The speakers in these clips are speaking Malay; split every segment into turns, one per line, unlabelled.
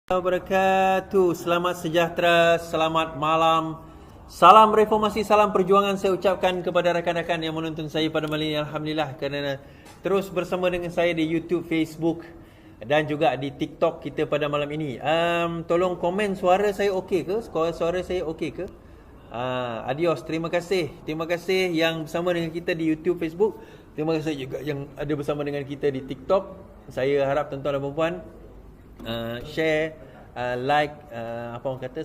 Wabarakatuh. Selamat sejahtera, selamat malam. Salam reformasi, salam perjuangan saya ucapkan kepada rakan-rakan yang menonton saya pada malam ini. Alhamdulillah kerana terus bersama dengan saya di YouTube, Facebook dan juga di TikTok kita pada malam ini. Tolong komen suara saya okey ke? Suara saya okey ke? Adios, terima kasih. Terima kasih yang bersama dengan kita di YouTube, Facebook. Terima kasih juga yang ada bersama dengan kita di TikTok. Saya harap tuan-tuan dan puan-puan share, like, apa orang kata,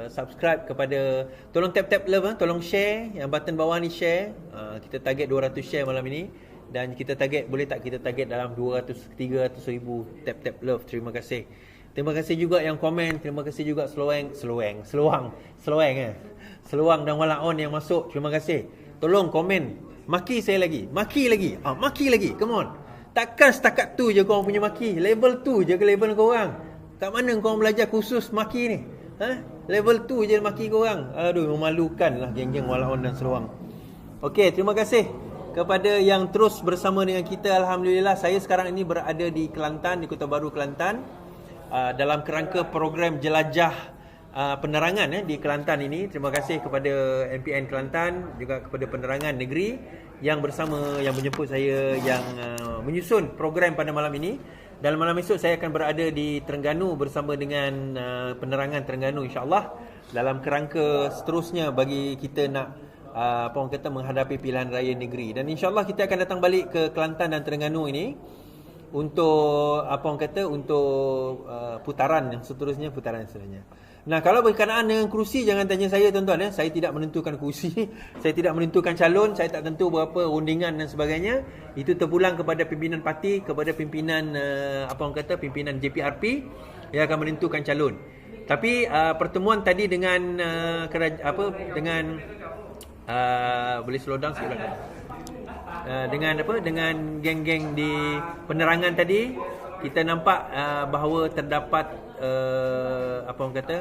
subscribe kepada, tolong tap love, tolong share yang button bawah ni, share. Kita target 200 share malam ini dan kita target, boleh tak kita target dalam 200-300 ribu tap love. Terima kasih. Terima kasih juga yang komen. Terima kasih juga seluang dan walaon yang masuk. Terima kasih. Tolong komen. Maki saya lagi. Maki lagi. Come on. Takkan setakat tu je korang punya maki. Level tu je ke level korang? Kat mana korang belajar khusus maki ni? Level tu je maki korang. Aduh, memalukan lah geng-geng walaon dan seluang. Okey, terima kasih kepada yang terus bersama dengan kita. Alhamdulillah, saya sekarang ini berada di Kelantan, di Kota Baru, Kelantan, dalam kerangka program jelajah penerangan di Kelantan ini. Terima kasih kepada MPN Kelantan, juga kepada penerangan negeri yang bersama, yang menjemput saya, yang menyusun program pada malam ini. Dalam malam esok saya akan berada di Terengganu bersama dengan penerangan Terengganu, insya-Allah, dalam kerangka seterusnya bagi kita nak apa orang kata, menghadapi pilihan raya negeri. Dan insya-Allah kita akan datang balik ke Kelantan dan Terengganu ini untuk apa orang kata, untuk putaran yang seterusnya. Nah, kalau berkenaan dengan kerusi, jangan tanya saya tuan-tuan. Saya tidak menentukan kerusi. Saya tidak menentukan calon. Saya tak tentu berapa rundingan dan sebagainya. Itu terpulang kepada pimpinan parti, kepada pimpinan apa orang kata, pimpinan JPRP yang akan menentukan calon. Tapi pertemuan tadi dengan boleh slow down sikit belakang. Dengan geng-geng di penerangan tadi, kita nampak bahawa terdapat apa orang kata,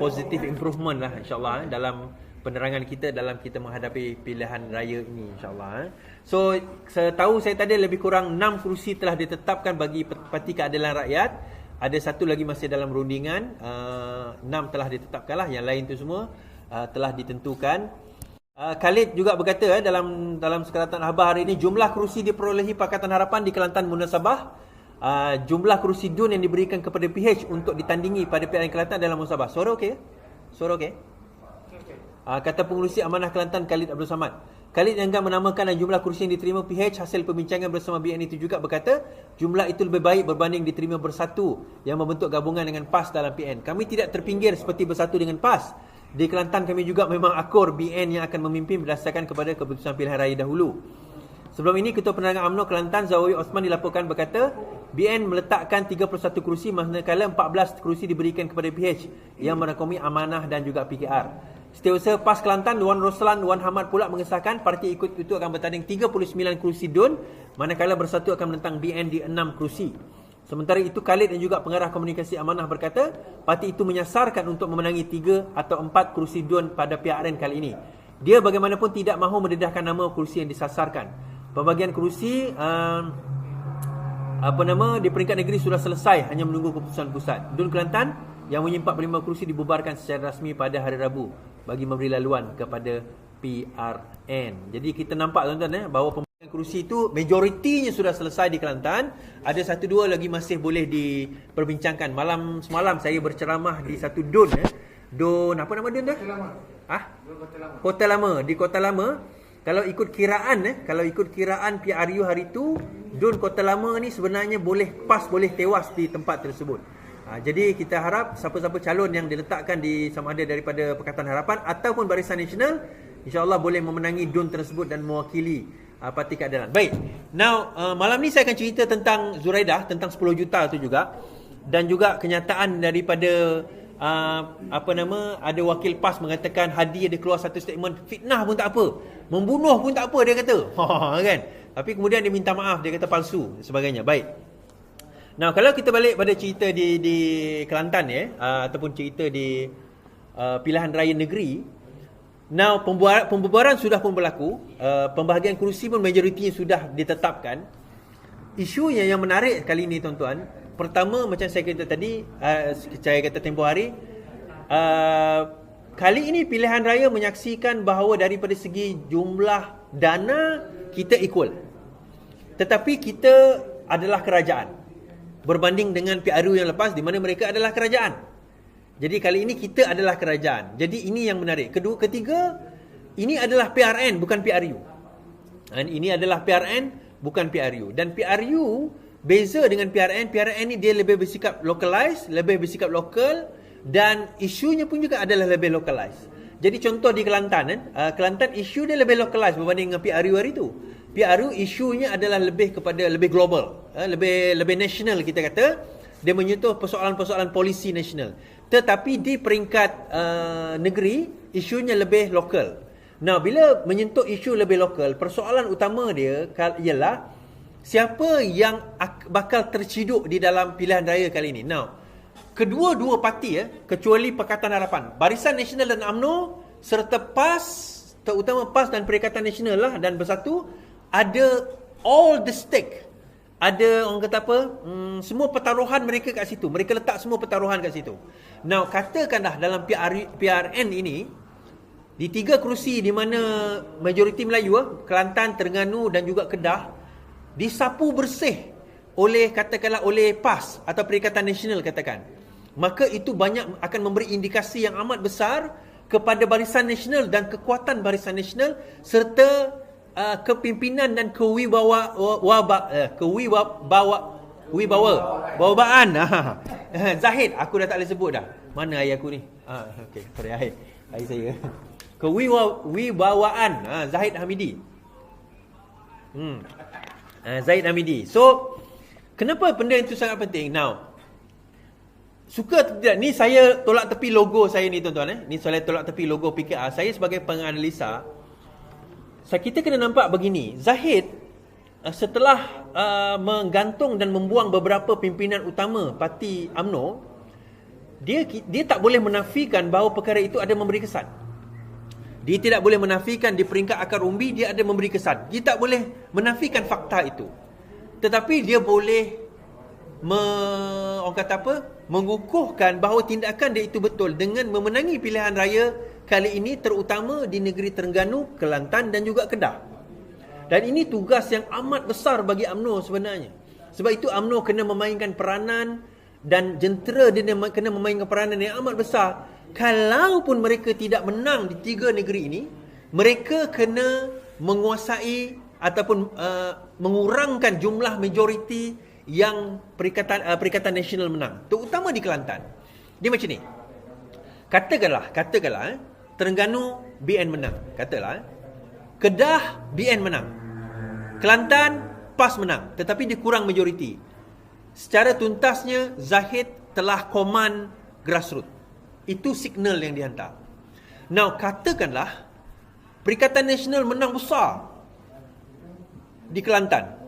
positive improvement lah, insya-Allah, dalam penerangan kita dalam kita menghadapi pilihan raya ini, insya-Allah. So, setahu saya tadi lebih kurang 6 kerusi telah ditetapkan bagi Parti Keadilan Rakyat. Ada satu lagi masih dalam rundingan. 6 telah ditetapkan lah, yang lain tu semua telah ditentukan. Khalid juga berkata dalam sekeratan khabar hari ini, jumlah kerusi diperolehi Pakatan Harapan di Kelantan munasabah, jumlah kerusi DUN yang diberikan kepada PH untuk ditandingi pada PRN Kelantan dalam musabah. Suara okey? Suara okey? Kata pengurusi Amanah Kelantan Khalid Abdul Samad. Khalid yang enggan menamakan jumlah kerusi yang diterima PH hasil perbincangan bersama BN itu juga berkata, jumlah itu lebih baik berbanding diterima bersatu yang membentuk gabungan dengan PAS dalam PN. Kami tidak terpinggir seperti bersatu dengan PAS. Di Kelantan kami juga memang akur BN yang akan memimpin berdasarkan kepada keputusan pilihan raya dahulu. Sebelum ini, Ketua Penerangan UMNO Kelantan Zawawi Osman dilaporkan berkata, BN meletakkan 31 kerusi manakala 14 kerusi diberikan kepada PH yang merangkumi Amanah dan juga PKR. Setiausaha PAS Kelantan Wan Roslan Wan Hamad pula mengesahkan parti ikut itu akan bertanding 39 kerusi DUN, manakala bersatu akan menentang BN di 6 kerusi. Sementara itu, Khalid dan juga pengarah komunikasi Amanah berkata, parti itu menyasarkan untuk memenangi 3 atau 4 kerusi DUN pada PRN kali ini. Dia bagaimanapun tidak mahu mendedahkan nama kerusi yang disasarkan. Pembagian kerusi di peringkat negeri sudah selesai, hanya menunggu keputusan pusat. DUN Kelantan yang mempunyai 45 kerusi dibubarkan secara rasmi pada hari Rabu bagi memberi laluan kepada PRN. Jadi kita nampak tuan-tuan bahawa pembagian kerusi itu majoritinya sudah selesai di Kelantan. Ada 1-2 lagi masih boleh diperbincangkan. Semalam saya berceramah di satu DUN DUN apa nama DUN tu? Kota Lama. Di Kota Lama, kalau ikut kiraan PRU hari itu, DUN Kota Lama ni sebenarnya boleh tewas di tempat tersebut. Jadi kita harap siapa-siapa calon yang diletakkan di sama ada daripada Pakatan Harapan ataupun Barisan Nasional, insya-Allah boleh memenangi DUN tersebut dan mewakili Parti Keadilan. Baik. Now, malam ni saya akan cerita tentang Zuraidah, tentang 10 juta tu juga, dan juga kenyataan daripada ada wakil PAS mengatakan Hadi ada keluar satu statement, fitnah pun tak apa, membunuh pun tak apa, dia kata. Kan? Tapi kemudian dia minta maaf, dia kata palsu dan sebagainya. Baik. Nah, kalau kita balik pada cerita di Kelantan ataupun cerita di pilihan raya negeri. Now, pembubaran sudah pun berlaku, pembahagian kerusi pun majoritinya sudah ditetapkan. Isunya yang menarik kali ini tuan-tuan, pertama macam saya kata tadi, saya kata tempoh hari, kali ini pilihan raya menyaksikan bahawa daripada segi jumlah dana kita equal. Tetapi kita adalah kerajaan berbanding dengan PRU yang lepas di mana mereka adalah kerajaan. Jadi kali ini kita adalah kerajaan. Jadi ini yang menarik. Ketiga, ini adalah PRN bukan PRU. Dan ini adalah PRN bukan PRU. Dan PRU beza dengan PRN. PRN ni dia lebih bersikap localized, lebih bersikap lokal, dan isunya pun juga adalah lebih localized. Jadi contoh di Kelantan, Kelantan isu dia lebih localized berbanding dengan PRU hari tu. PRU isunya adalah lebih kepada lebih global, lebih national kita kata. Dia menyentuh persoalan-persoalan polisi nasional. Tetapi di peringkat negeri, isunya lebih lokal. Nah, bila menyentuh isu lebih lokal, persoalan utama dia ialah siapa yang bakal terciduk di dalam pilihan raya kali ini. Now, kedua-dua parti kecuali Pakatan Harapan, Barisan Nasional dan UMNO serta PAS, terutama PAS dan Perikatan Nasional lah dan Bersatu, ada all the stake. Ada orang kata apa? Semua pertaruhan mereka kat situ. Mereka letak semua pertaruhan kat situ. Now, katakanlah dalam PRN ini, di 3 kerusi di mana majoriti Melayu, Kelantan, Terengganu dan juga Kedah, disapu bersih oleh katakanlah oleh PAS atau Perikatan Nasional katakan. Maka itu banyak akan memberi indikasi yang amat besar kepada Barisan Nasional dan kekuatan Barisan Nasional serta kepimpinan dan kewibawaan. Zahid, aku dah tak boleh sebut dah. Mana ayah aku ni? Okey, sorry ayah saya. Kewibawaan Zahid Hamidi. Zahid Hamidi. So, kenapa benda itu sangat penting? Now, suka atau tidak, ni saya tolak tepi logo saya ni tuan-tuan. Ni saya tolak tepi logo PKR. Saya sebagai penganalisa, kita kena nampak begini. Zahid setelah menggantung dan membuang beberapa pimpinan utama parti UMNO, dia tak boleh menafikan bahawa perkara itu ada memberi kesan. Dia tidak boleh menafikan di peringkat akar umbi dia ada memberi kesan. Dia tak boleh menafikan fakta itu. Tetapi dia boleh orang kata apa? Mengukuhkan bahawa tindakan dia itu betul dengan memenangi pilihan raya kali ini, terutama di negeri Terengganu, Kelantan dan juga Kedah. Dan ini tugas yang amat besar bagi UMNO sebenarnya. Sebab itu UMNO kena memainkan peranan dan jentera dia kena memainkan peranan yang amat besar. Kalaupun mereka tidak menang di 3 negeri ini, mereka kena menguasai ataupun mengurangkan jumlah majoriti yang Perikatan Nasional menang, terutama di Kelantan. Dia macam ni. Katakanlah Terengganu BN menang, katalah Kedah BN menang, Kelantan PAS menang, tetapi dia kurang majoriti. Secara tuntasnya Zahid telah command grassroots. Itu signal yang dihantar. Now, katakanlah Perikatan Nasional menang besar di Kelantan,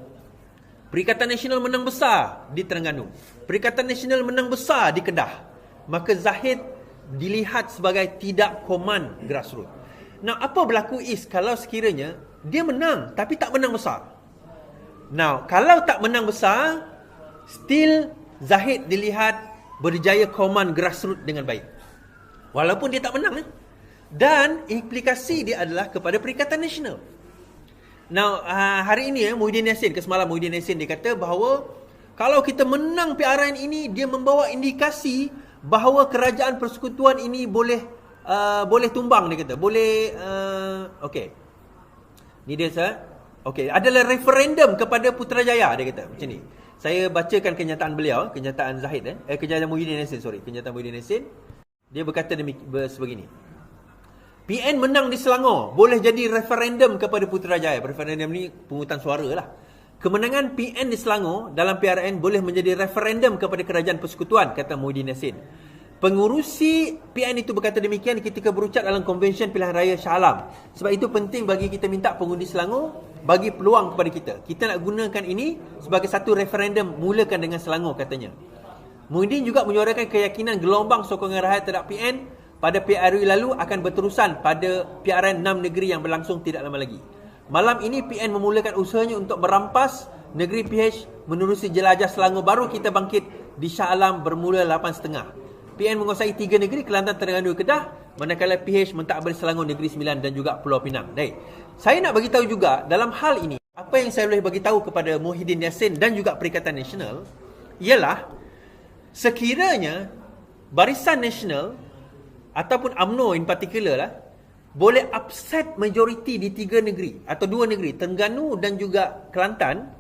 Perikatan Nasional menang besar di Terengganu, Perikatan Nasional menang besar di Kedah, maka Zahid dilihat sebagai tidak command grassroots. Now, apa berlaku kalau sekiranya dia menang tapi tak menang besar? Now, kalau tak menang besar, still Zahid dilihat berjaya command grassroots dengan baik, walaupun dia tak menang. Dan implikasi dia adalah kepada Perikatan Nasional. Now, hari ini Muhyiddin Yassin, semalam Muhyiddin Yassin dia kata bahawa kalau kita menang PRN ini, dia membawa indikasi bahawa kerajaan persekutuan ini boleh tumbang, dia kata. Boleh okey. Ni dia adalah referendum kepada Putrajaya, dia kata macam ni. Saya bacakan kenyataan beliau, kenyataan Zahid kenyataan Muhyiddin Yassin, kenyataan Muhyiddin Yassin. Dia berkata sebegini. PN menang di Selangor boleh jadi referendum kepada Putrajaya. Referendum ni pungutan suara lah. Kemenangan PN di Selangor dalam PRN boleh menjadi referendum kepada kerajaan persekutuan, kata Muhyiddin Yassin. Pengurusi PN itu berkata demikian ketika berucap dalam konvensyen pilihan raya Shah Alam. Sebab itu penting bagi kita minta pengundi Selangor bagi peluang kepada kita. Kita nak gunakan ini sebagai satu referendum, mulakan dengan Selangor, katanya. Muhyiddin juga menyuarakan keyakinan gelombang sokongan rakyat terhadap PN pada PRU lalu akan berterusan pada PRN 6 negeri yang berlangsung tidak lama lagi. Malam ini PN memulakan usahanya untuk merampas negeri PH menerusi jelajah Selangor, baru kita bangkit di Shah Alam bermula 8.30. PN menguasai 3 negeri, Kelantan, Terengganu, Kedah, manakala PH mentadbir Selangor, Negeri Sembilan dan juga Pulau Pinang. Baik. Saya nak bagi tahu juga dalam hal ini, apa yang saya boleh bagi tahu kepada Muhyiddin Yassin dan juga Perikatan Nasional ialah sekiranya Barisan Nasional ataupun UMNO in particular lah boleh upset majoriti di 3 negeri atau 2 negeri, Terengganu dan juga Kelantan,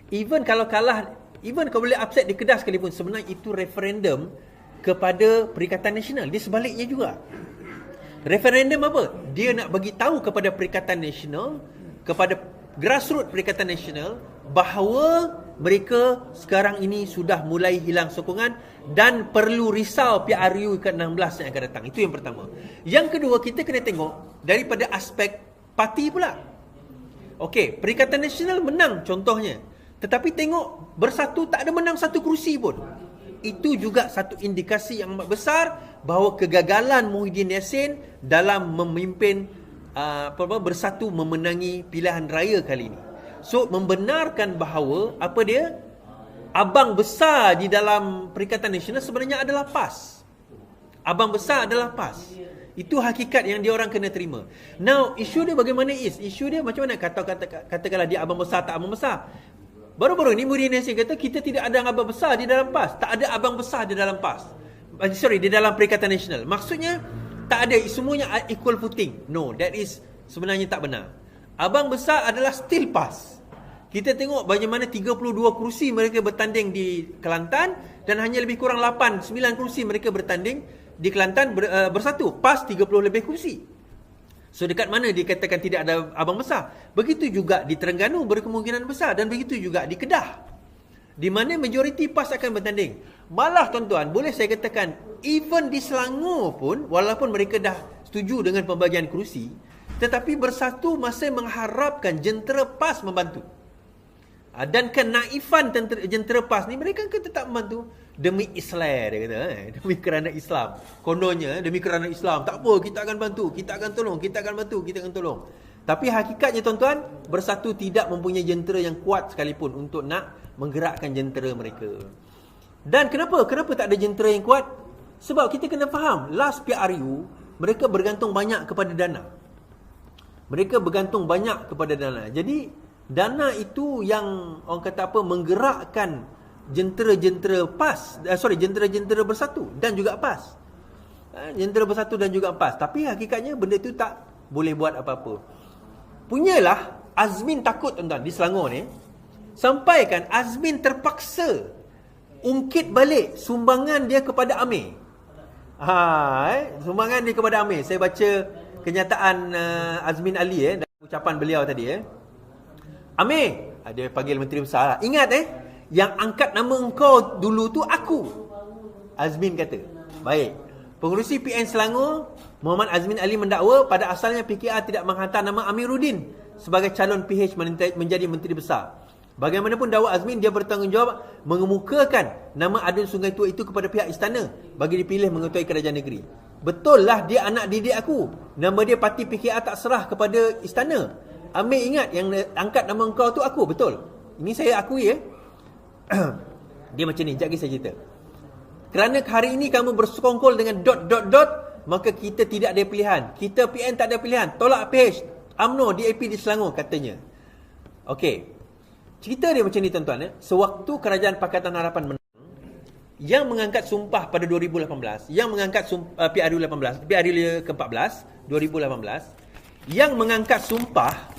even kalau kalah, even kalau boleh upset di Kedah sekalipun, sebenarnya itu referendum kepada Perikatan Nasional. Dia sebaliknya juga. Referendum apa? Dia nak bagi tahu kepada Perikatan Nasional, kepada grassroots Perikatan Nasional, bahawa mereka sekarang ini sudah mulai hilang sokongan dan perlu risau PRU ke-16 yang akan datang. Itu yang pertama. Yang kedua, kita kena tengok daripada aspek parti pula. Okey, Perikatan Nasional menang contohnya. Tetapi tengok Bersatu tak ada menang satu kerusi pun. Itu juga satu indikasi yang amat besar bahawa kegagalan Muhyiddin Yassin dalam memimpin Bersatu memenangi pilihan raya kali ini. So, membenarkan bahawa apa dia? Abang besar di dalam Perikatan Nasional sebenarnya adalah PAS. Abang besar adalah PAS. Itu hakikat yang dia orang kena terima. Now, isu dia bagaimana is? Isu dia macam mana? Katakanlah dia abang besar tak abang besar. Baru-baru ni Muhyiddin Yassin kata kita tidak ada abang besar di dalam PAS. Tak ada abang besar di dalam PAS. Di dalam Perikatan Nasional. Maksudnya, tak ada, semuanya equal footing. No, that is sebenarnya tak benar. Abang besar adalah still PAS. Kita tengok bagaimana 32 kerusi mereka bertanding di Kelantan dan hanya lebih kurang 8, 9 kerusi mereka bertanding di Kelantan Bersatu. PAS 30 lebih kerusi. So dekat mana dikatakan tidak ada abang besar? Begitu juga di Terengganu berkemungkinan besar dan begitu juga di Kedah, di mana majoriti PAS akan bertanding. Malah tuan-tuan, boleh saya katakan even di Selangor pun, walaupun mereka dah setuju dengan pembagian kerusi, tetapi Bersatu masih mengharapkan jentera PAS membantu. Dan kenaifan jentera PAS ni, mereka tetap membantu demi Islam, dia kata, demi kerana Islam. Kononnya demi kerana Islam, tak apa, kita akan bantu, kita akan tolong, kita akan bantu, kita akan tolong. Tapi hakikatnya tuan-tuan, Bersatu tidak mempunyai jentera yang kuat sekalipun untuk nak menggerakkan jentera mereka. Dan kenapa tak ada jentera yang kuat? Sebab kita kena faham, last PRU mereka bergantung banyak kepada dana. Mereka bergantung banyak kepada dana. Jadi dana itu yang orang kata apa, menggerakkan jentera-jentera PAS, jentera-jentera Bersatu dan juga PAS. Jentera Bersatu dan juga PAS. Tapi hakikatnya benda itu tak boleh buat apa-apa. Punyalah Azmin takut tuan-tuan di Selangor ni, sampai kan Azmin terpaksa ungkit balik sumbangan dia kepada Amir. Sumbangan dia kepada Amir. Saya baca kenyataan Azmin Ali dalam ucapan beliau tadi. Amir, dia panggil Menteri Besar. Ingat yang angkat nama engkau dulu tu aku. Azmin kata. Baik. Pengerusi PN Selangor, Muhammad Azmin Ali mendakwa pada asalnya PKR tidak menghantar nama Amiruddin sebagai calon PH menjadi Menteri Besar. Bagaimanapun dakwa Azmin, dia bertanggungjawab mengemukakan nama Adun Sungai Tua itu kepada pihak istana bagi dipilih mengetuai kerajaan negeri. Betul lah dia anak didik aku. Nama dia parti PKR tak serah kepada istana. Amir ingat yang angkat nama engkau tu aku, betul. Ini saya akui Dia macam ni, sekejap lagi saya cerita. Kerana hari ini kamu bersekongkol dengan ... maka kita tidak ada pilihan. Kita PN tak ada pilihan. Tolak PH, UMNO, DAP di Selangor katanya. Okey. Cerita dia macam ni tuan-tuan. Sewaktu Kerajaan Pakatan Harapan menang, yang mengangkat sumpah pada 2018, yang mengangkat PRU ke-14 2018, yang mengangkat sumpah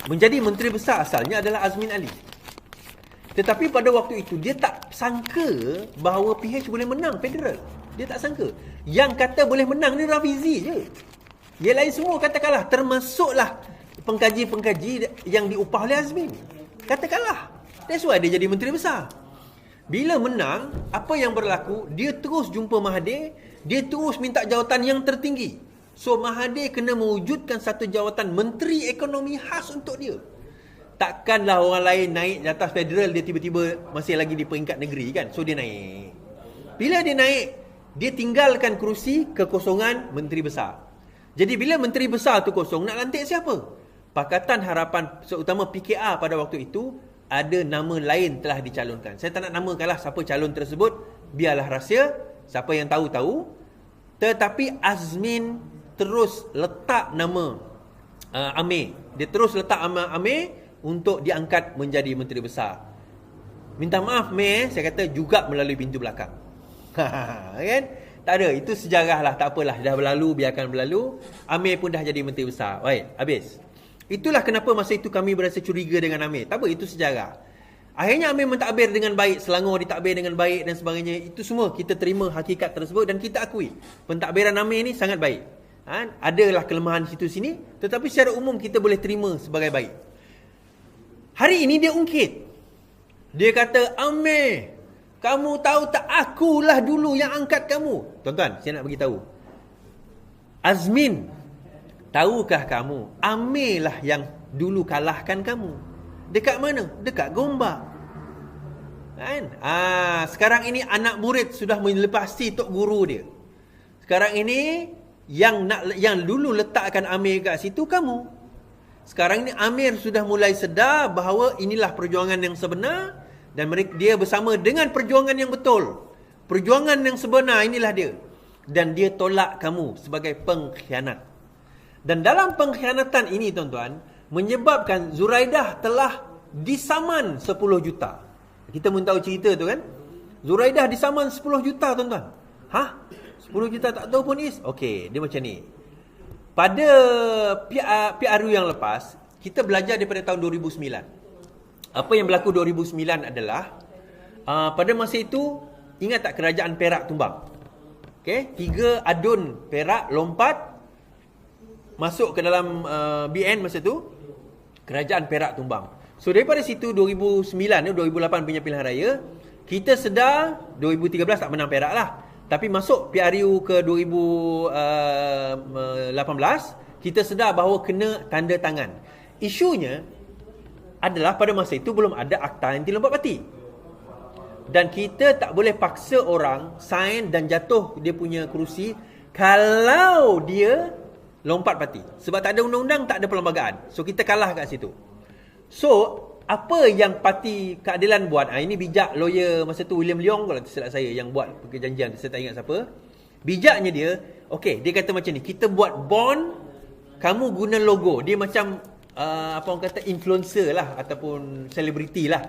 menjadi Menteri Besar asalnya adalah Azmin Ali. Tetapi pada waktu itu dia tak sangka bahawa PH boleh menang federal. Dia tak sangka. Yang kata boleh menang ni Rafizi je. Yang lain semua kata kalah, termasuklah pengkaji-pengkaji yang diupah oleh Azmin. Kata kalah. That's why dia jadi Menteri Besar. Bila menang, apa yang berlaku? Dia terus jumpa Mahathir, dia terus minta jawatan yang tertinggi. So Mahathir kena mewujudkan satu jawatan Menteri Ekonomi khas untuk dia. Takkanlah orang lain naik di atas federal, dia tiba-tiba masih lagi di peringkat negeri kan. So dia naik. Bila dia naik, dia tinggalkan kerusi kekosongan Menteri Besar. Jadi bila Menteri Besar tu kosong, nak lantik siapa? Pakatan Harapan, terutama PKR pada waktu itu, ada nama lain telah dicalonkan. Saya tak nak namakanlah siapa calon tersebut, biarlah rahsia, siapa yang tahu. Tetapi Azmin terus letak nama Amir. Dia terus letak nama Amir untuk diangkat menjadi Menteri Besar. Minta maaf Amir, saya kata juga melalui pintu belakang. Kan? Tak ada, itu sejarah lah, tak apalah, dah berlalu, biarkan berlalu. Amir pun dah jadi Menteri Besar. Baik, habis. Itulah kenapa masa itu kami berasa curiga dengan Amir. Tak apa, itu sejarah. Akhirnya Amir mentadbir dengan baik, Selangor ditadbir dengan baik dan sebagainya. Itu semua kita terima hakikat tersebut dan kita akui pentadbiran Amir ni sangat baik. Adalah kelemahan situ sini, tetapi secara umum kita boleh terima sebagai baik. Hari ini dia ungkit. Dia kata, Amir, kamu tahu tak, akulah dulu yang angkat kamu. Tuan-tuan, saya nak beritahu. Azmin, tahukah kamu, Amir lah yang dulu kalahkan kamu. Dekat mana? Dekat Gombak. Kan? Sekarang ini anak murid sudah melepasi tok guru dia. Sekarang ini yang dulu letakkan Amir kat situ kamu. Sekarang ini Amir sudah mulai sedar bahawa inilah perjuangan yang sebenar dan dia bersama dengan perjuangan yang betul. Perjuangan yang sebenar inilah dia. Dan dia tolak kamu sebagai pengkhianat. Dan dalam pengkhianatan ini tuan-tuan, menyebabkan Zuraidah telah disaman 10 juta. Kita pun tahu cerita tu kan. Zuraidah disaman 10 juta tuan-tuan. 10 juta tak tahu pun Is. Okey, dia macam ni. Pada PRU yang lepas, kita belajar daripada tahun 2009. Apa yang berlaku 2009 adalah pada masa itu, ingat tak kerajaan Perak tumbang? Okey, 3 adun Perak lompat masuk ke dalam BN masa tu. Kerajaan Perak tumbang. So daripada situ 2009 2008 punya pilihan raya, kita sedar 2013 tak menang Perak lah. Tapi masuk PRU ke 2018, kita sedar bahawa kena tanda tangan. Isunya adalah pada masa itu belum ada Akta Anti Lompat Parti. Dan kita tak boleh paksa orang sign dan jatuh dia punya kerusi kalau dia lompat parti. Sebab tak ada undang-undang, tak ada perlembagaan. So kita kalah kat situ. So apa yang Parti Keadilan buat, ini bijak lawyer masa tu William Leong kalau tersilap saya yang buat perjanjian, saya tak ingat siapa. Bijaknya dia, dia kata macam ni, kita buat bond, kamu guna logo. Dia macam apa orang kata influencer lah ataupun selebriti lah.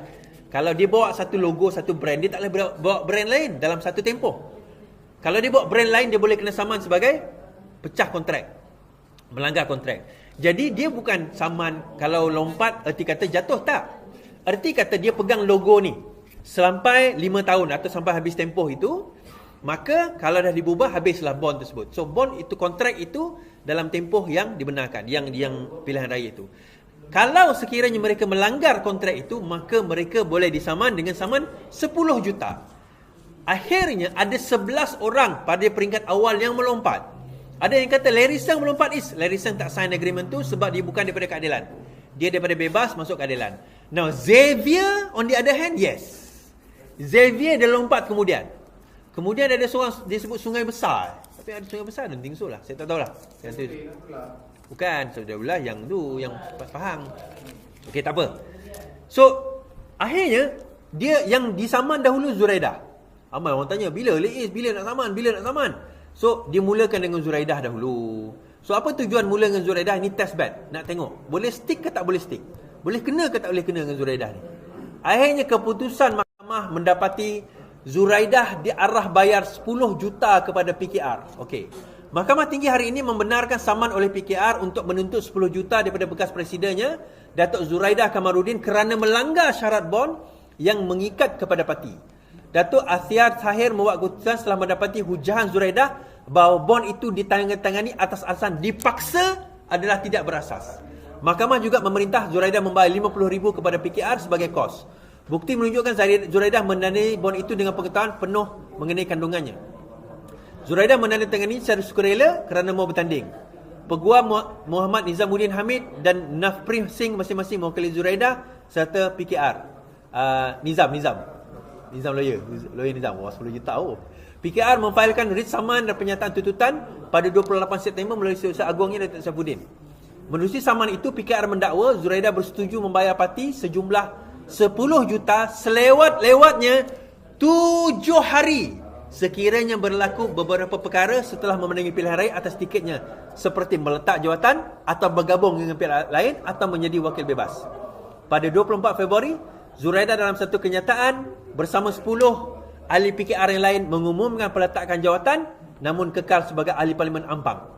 Kalau dia bawa satu logo, satu brand, dia tak boleh bawa brand lain dalam satu tempoh. Kalau dia bawa brand lain, dia boleh kena saman sebagai pecah kontrak, melanggar kontrak. Jadi dia bukan saman kalau lompat erti kata jatuh, tak. Erti kata dia pegang logo ni sampai 5 tahun atau sampai habis tempoh itu, maka kalau dah diubah, habislah bond tersebut. So bond itu, kontrak itu dalam tempoh yang dibenarkan, yang pilihan raya itu. Kalau sekiranya mereka melanggar kontrak itu, maka mereka boleh disaman dengan saman 10 juta. Akhirnya ada 11 orang pada peringkat awal yang melompat. Ada yang kata Larry Seng melompat Is. Larry Seng tak sign agreement tu sebab dia bukan daripada keadilan. Dia daripada bebas masuk keadilan. Now Xavier on the other hand, yes. Xavier dia lompat kemudian. Kemudian ada seorang dia sebut Sungai Besar. Tapi ada Sungai Besar, don't think so lah. Saya tak tahulah. Bukan, saudara belah yang tu, yang Pahang. Okey, tak apa. So, akhirnya dia yang disaman dahulu Zuraidah. Ramai orang tanya, bila Is, bila nak saman? So, dia mulakan dengan Zuraidah dahulu. So, apa tujuan mula dengan Zuraidah? Ni test bed. Nak tengok, boleh stick ke tak boleh stick? Boleh kena ke tak boleh kena dengan Zuraidah ni? Akhirnya keputusan mahkamah mendapati Zuraidah diarah bayar 10 juta kepada PKR. Okey. Mahkamah Tinggi hari ini membenarkan saman oleh PKR untuk menuntut 10 juta daripada bekas presidennya, Datuk Zuraidah Kamaruddin, kerana melanggar syarat bond yang mengikat kepada parti. Datuk Athiar Tahir membuat keputusan setelah mendapati hujahan Zuraidah bahawa bond itu ditandatangani atas alasan dipaksa adalah tidak berasas. Mahkamah juga memerintah Zuraidah membayar RM50,000 kepada PKR sebagai kos. Bukti menunjukkan Zuraidah mendanai bond itu dengan pengetahuan penuh mengenai kandungannya. Zuraidah menandatangani secara sukarela kerana mahu bertanding. Peguam Muhammad Nizamuddin Hamid dan Nafprih Singh masing-masing mewakili Zuraidah serta PKR. Nizam lawyer Nizam. 10 juta. PKR memfailkan writ saman dan pernyataan tuntutan pada 28 September melalui Setiausaha Agungnya Datuk Saifuddin. Menerusi saman itu, PKR mendakwa Zuraidah bersetuju membayar parti sejumlah 10 juta selewat-lewatnya 7 hari. Sekiranya berlaku beberapa perkara setelah memenangi pilihan raya atas tiketnya, seperti meletak jawatan atau bergabung dengan pihak lain atau menjadi wakil bebas. Pada 24 Februari, Zuraidah dalam satu kenyataan bersama 10 ahli PKR yang lain mengumumkan peletakan jawatan namun kekal sebagai ahli Parlimen Ampang.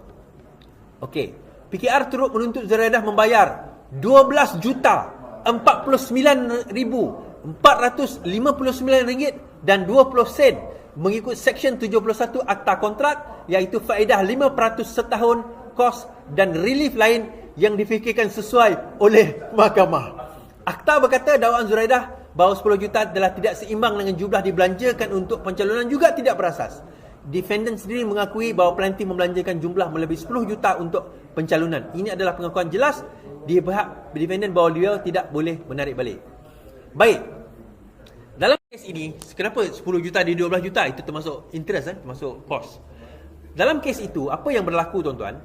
Okey, PKR turut menuntut Zuraidah membayar 12,49,459 ringgit dan 20 sen mengikut Seksyen 71 Akta Kontrak, iaitu faedah 5% setahun, kos dan relief lain yang difikirkan sesuai oleh mahkamah. Akta berkata dakwaan Zuraidah bahawa 10 juta adalah tidak seimbang dengan jumlah dibelanjakan untuk pencalonan juga tidak berasas. Defendant sendiri mengakui bahawa pelanti membelanjakan jumlah melebihi 10 juta untuk pencalonan. Ini adalah pengakuan jelas di pihak defendant bahawa dia tidak boleh menarik balik. Baik. Dalam kes ini, kenapa 10 juta di 12 juta? Itu termasuk interest, termasuk cost. Dalam kes itu, apa yang berlaku tuan-tuan?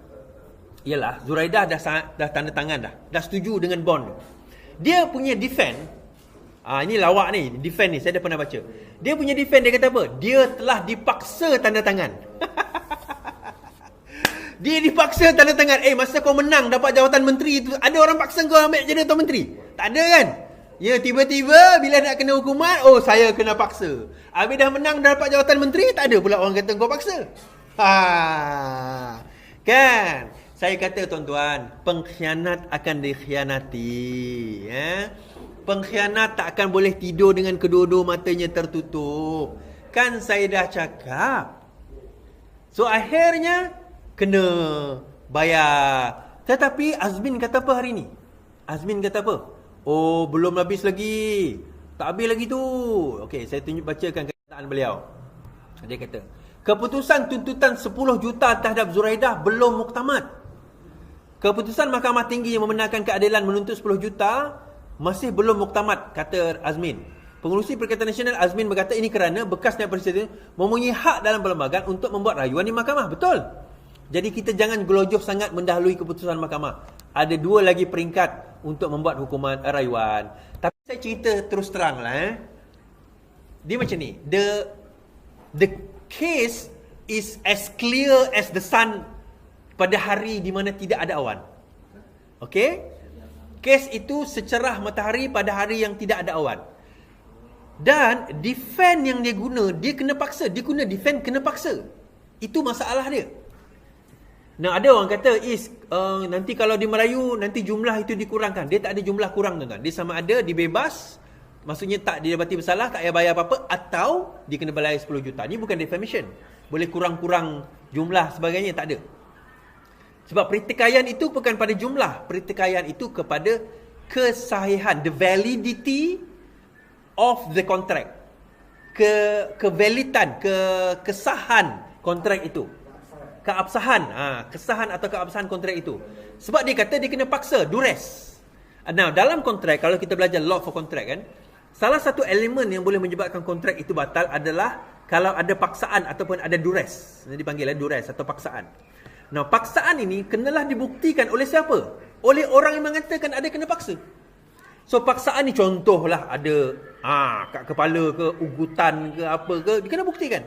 Ialah Zuraidah dah tanda tangan dah setuju dengan bond. Dia punya defend, ini lawak ni, defend ni, saya dah pernah baca. Dia punya defend, dia kata apa? Dia telah dipaksa tanda tangan. Dia dipaksa tanda tangan. Masa kau menang dapat jawatan menteri tu, ada orang paksa kau ambil jadi tuan menteri? Tak ada kan? Ya, tiba-tiba bila nak kena hukuman, saya kena paksa. Habis dah menang dah dapat jawatan menteri, tak ada pula orang kata kau paksa. Kan? Saya kata tuan-tuan, pengkhianat akan dikhianati. Pengkhianat tak akan boleh tidur dengan kedua-dua matanya tertutup. Kan saya dah cakap. So akhirnya kena bayar. Tetapi Azmin kata apa hari ni? Azmin kata apa? Belum habis lagi. Tak habis lagi tu. Okey, saya bacakan kenyataan beliau. Dia kata, keputusan tuntutan 10 juta terhadap Zuraidah belum muktamad. Keputusan Mahkamah Tinggi yang membenarkan keadilan menuntut 10 juta masih belum muktamad, kata Azmin. Pengurusi Perikatan Nasional Azmin berkata ini kerana bekas Naib Presiden mempunyai hak dalam perlembagaan untuk membuat rayuan di mahkamah. Betul. Jadi kita jangan gelojoh sangat mendahului keputusan mahkamah. Ada 2 lagi peringkat untuk membuat hukuman rayuan. Tapi saya cerita terus terang lah. Dia macam ni. The case is as clear as the sun pada hari di mana tidak ada awan. Okey? Kes itu secerah matahari pada hari yang tidak ada awan. Dan defend yang dia guna, dia kena paksa. Dia guna defend kena paksa. Itu masalah dia. Nah, ada orang kata, nanti kalau dia merayu, nanti jumlah itu dikurangkan. Dia tak ada jumlah kurang, tuan-tuan. Dia sama ada dibebas, maksudnya tak didapati bersalah, tak payah bayar apa-apa, atau dia kena bayar 10 juta. Ini bukan defamation. Boleh kurang-kurang jumlah sebagainya, tak ada. Sebab pertikaian itu bukan pada jumlah. Pertikaian itu kepada kesahihan, the validity of the contract. Kevalitan, kesahan kontrak itu. Keabsahan, kesahan atau keabsahan kontrak itu. Sebab dia kata dia kena paksa, duress. Now, dalam kontrak, kalau kita belajar law for contract kan, salah satu elemen yang boleh menyebabkan kontrak itu batal adalah kalau ada paksaan ataupun ada duress. Ini dipanggil duress atau paksaan. Nah, paksaan ini kenalah dibuktikan oleh siapa? Oleh orang yang mengatakan ada kena paksa. So, paksaan ni contohlah ada kat kepala ke, ugutan ke, apa ke, dia kena buktikan.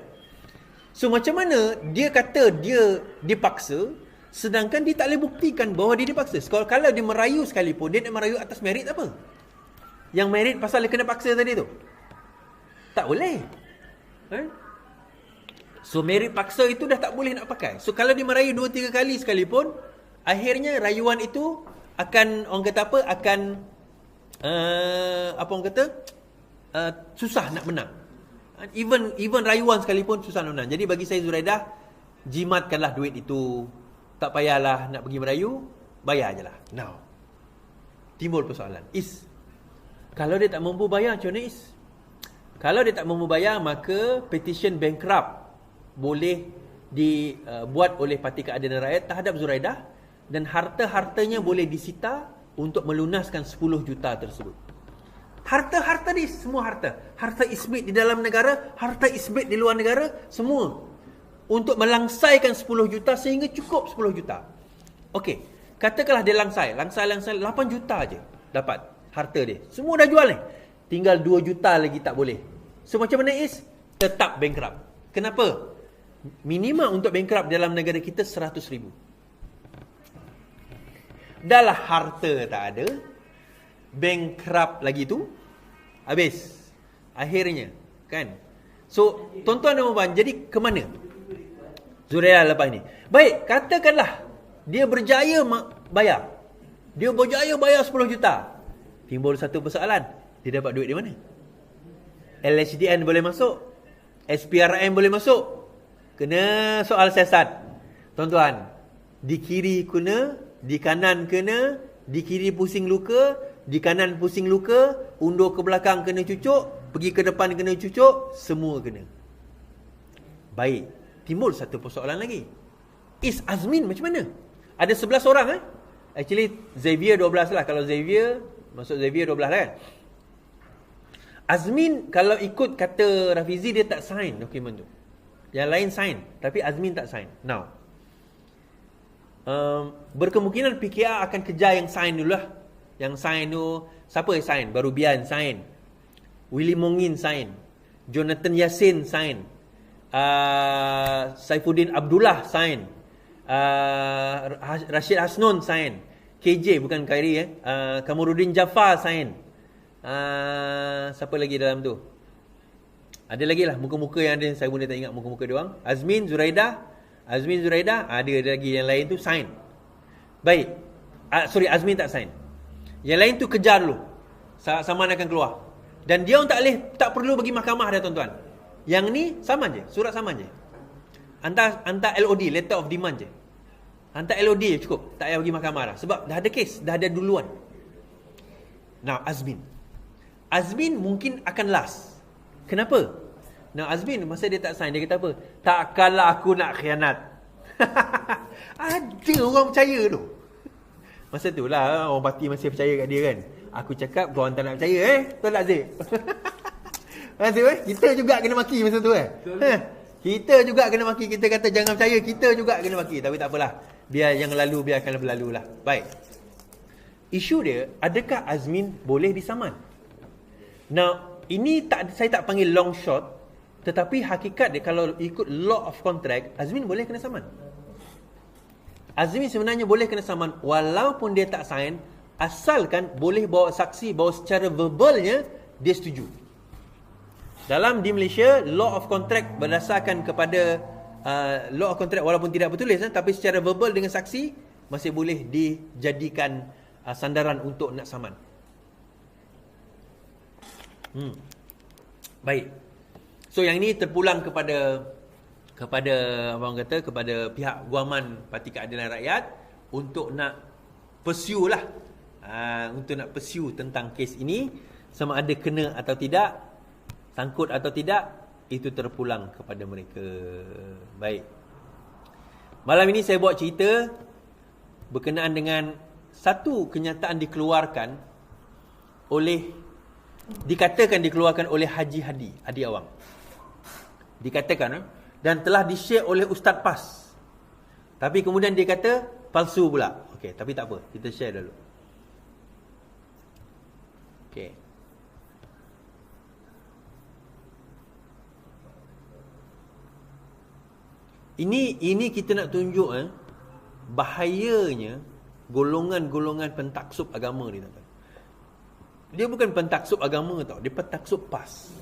So, macam mana dia kata dia dipaksa, sedangkan dia tak boleh buktikan bahawa dia dipaksa. Kalau dia merayu sekalipun, dia nak merayu atas merit apa? Yang merit pasal dia kena paksa tadi tu? Tak boleh. So, merit paksa itu dah tak boleh nak pakai. So, kalau dia merayu 2-3 kali sekalipun, akhirnya rayuan itu akan, orang kata apa, akan, apa orang kata, susah nak menang. Even rayuan sekalipun susah nak menang. Jadi bagi saya Zuraidah, jimatkanlah duit itu. Tak payahlah nak pergi merayu, bayar je lah. Now, timbul persoalan. Kalau dia tak mampu bayar, macam mana Kalau dia tak mampu bayar, maka petition bankrupt boleh dibuat oleh Parti Keadilan Rakyat terhadap Zuraidah dan harta-hartanya boleh disita untuk melunaskan 10 juta tersebut. Harta-harta ni, semua harta. Harta isbit di dalam negara, harta isbit di luar negara, semua. Untuk melangsaikan 10 juta sehingga cukup 10 juta. Okey, katakanlah dia langsai 8 juta je dapat harta dia. Semua dah jual ni. tinggal 2 juta lagi tak boleh. So macam mana Is? Tetap bankrupt. Kenapa? Minimum untuk bankrupt dalam negara kita 100,000. Dah lah harta tak ada, bankrupt lagi tu, habis. Akhirnya, kan? So, tuan-tuan dan puan, jadi ke mana Zuraidah lepas ni? Baik, katakanlah dia berjaya bayar. Dia berjaya bayar 10 juta. Timbul satu persoalan. Dia dapat duit di mana? LHDN boleh masuk, SPRM boleh masuk. Kena soal siasat. Tuan-tuan, di kiri kena, di kanan kena, di kiri pusing luka, di kanan pusing luka, undur ke belakang kena cucuk, pergi ke depan kena cucuk, semua kena. Baik, timbul satu persoalan lagi. Is Azmin macam mana? Ada 11 orang Actually Xavier 12 lah. Kalau Xavier, masuk Xavier 12 lah kan. Azmin kalau ikut kata Rafizi, dia tak sign dokumen tu. Yang lain sign, tapi Azmin tak sign. Now, berkemungkinan PKR akan kejar yang sign dulu lah. Yang sign tu, siapa yang sign? Baru Bian sign, Willy Mongin sign, Jonathan Yassin sign, Saifuddin Abdullah sign, Rashid Hasnun sign, KJ bukan Khairi Kamarudin Jaafar sign. Siapa lagi dalam tu? Ada lagi lah muka-muka yang ada, saya pun tak ingat muka-muka dia orang. Azmin Zuraidah, ada lagi yang lain tu sign. Baik. Sorry, Azmin tak sign. Yang lain tu kejar dulu. Saman akan keluar. Dan dia orang tak perlu bagi mahkamah dah tuan-tuan. Yang ni saman je, surat saman je. Hantar LOD, letter of demand je. Hantar LOD je cukup, tak payah bagi mahkamah dah. Sebab dah ada kes, dah ada duluan. Now Azmin mungkin akan last. Kenapa? Now Azmin masa dia tak sign, dia kata apa? Takkanlah aku nak khianat. Ada orang percaya tu. Masa tu lah orang parti masih percaya kat dia kan. Aku cakap korang tak nak percaya Tuan Lazif. Masa tu kita juga kena maki masa tu Kita juga kena maki. Kita kata jangan percaya, kita juga kena maki. Tapi tak apalah, biar yang lalu biarkan berlalu lah. Baik. Isu dia, adakah Azmin boleh disaman? Now, ini saya tak panggil long shot, tetapi hakikat dia kalau ikut law of contract, Azmin boleh kena saman. Azmin sebenarnya boleh kena saman walaupun dia tak sign, asalkan boleh bawa saksi bahawa secara verbalnya dia setuju. Di Malaysia, law of contract berdasarkan kepada law of contract walaupun tidak bertulis tapi secara verbal dengan saksi masih boleh dijadikan sandaran untuk nak saman. Baik. So yang ini terpulang kepada apa orang kata, kepada pihak guaman Parti Keadilan Rakyat untuk nak pursue lah, untuk nak pursue tentang kes ini, sama ada kena atau tidak, sangkut atau tidak, itu terpulang kepada mereka. Baik. Malam ini saya buat cerita berkenaan dengan satu kenyataan dikatakan dikeluarkan oleh Haji Hadi Awang. Dikatakan dan telah di-share oleh Ustaz PAS. Tapi kemudian dia kata palsu pula. Okey, tapi tak apa, kita share dulu. Okey. Ini kita nak tunjuk bahayanya golongan-golongan pentaksub agama ni, tuan-tuan. Dia bukan pentaksub agama tau, dia pentaksub PAS.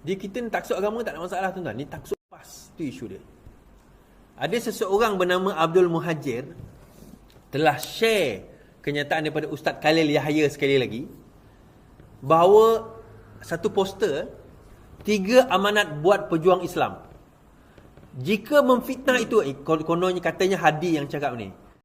Kita ni taksub agama tak ada masalah, tuan-tuan. Ni taksub PAS, tu isu dia. Ada seseorang bernama Abdul Muhajir telah share kenyataan daripada Ustaz Khalil Yahya sekali lagi, bahawa satu poster 3 amanat buat pejuang Islam. Jika memfitnah itu, kononnya katanya Hadi yang cakap ni,